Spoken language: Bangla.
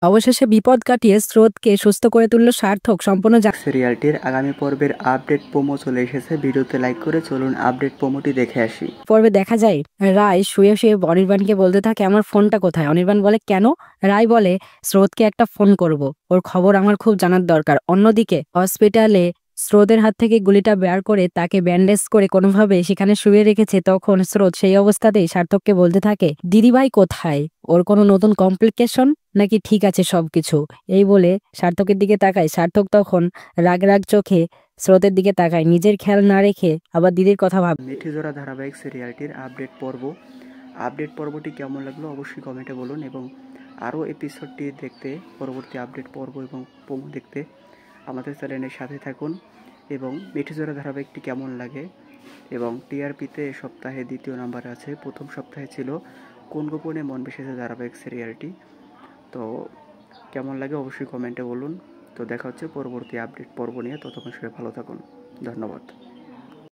অবশেষে বিপদ কাটিয়ে স্রোতকে সুস্থ করে তুলল সার্থক। সম্পূর্ণ সিরিয়ালটির আগামী পর্বের আপডেট প্রোমো চলে এসেছে। ভিডিওতে লাইক করে চলুন আপডেট প্রোমোটি দেখে আসি। পর্বে দেখা যায় রায় শুয়ে শুয়ে অনির্বাণকে বলতে থাকে, আমার ফোনটা কোথায়? অনির্বাণ বলে, কেন? রায় বলে, স্রোতকে একটা ফোন করব, ওর খবর আমার খুব জানার দরকার। অন্যদিকে হসপিটালে স্রোতের হাত থেকে গুলিটা বের করে তাকে ব্যান্ডেজ করে কোনোভাবে সেখানে শুয়ে রেখেছে। তখন স্রোত সেই অবস্থাতেই সার্থককে বলতে থাকে, দিদিভাই কোথায়? ওর কোনো নতুন কমপ্লিকেশন নাকি ঠিক আছে সবকিছু? এই বলে সার্থকের দিকে তাকায়। সার্থক তখন রাগ রাগ চোখে স্রোতের দিকে তাকায়, নিজের খেয়াল না রেখে আবার দিদির কথা ভাবে। মিঠিজোড়া ধারাবাহিক সিরিয়ালটির আপডেট পর্বটি কেমন লাগলো অবশ্যই কমেন্টে বলুন, এবং আরও এপিসোডটি দেখতে, পরবর্তী আপডেট পর্ব এবং প্রোমো দেখতে আমাদের চ্যানেলের সাথে থাকুন। এবং মিঠিজোড়া ধারাবাহিকটি কেমন লাগে, এবং টিআরপিতে সপ্তাহে দ্বিতীয় নাম্বারে আছে, প্রথম সপ্তাহে ছিল কোন গোপনে মন বেসেছে ধারাবাহিক সিরিয়ালটি। তো কেমন লাগে অবশ্যই কমেন্টে বলুন। তো দেখা হচ্ছে পরবর্তী আপডেট পর্ব নিয়ে। ততক্ষণ সবাই ভালো থাকুন। ধন্যবাদ।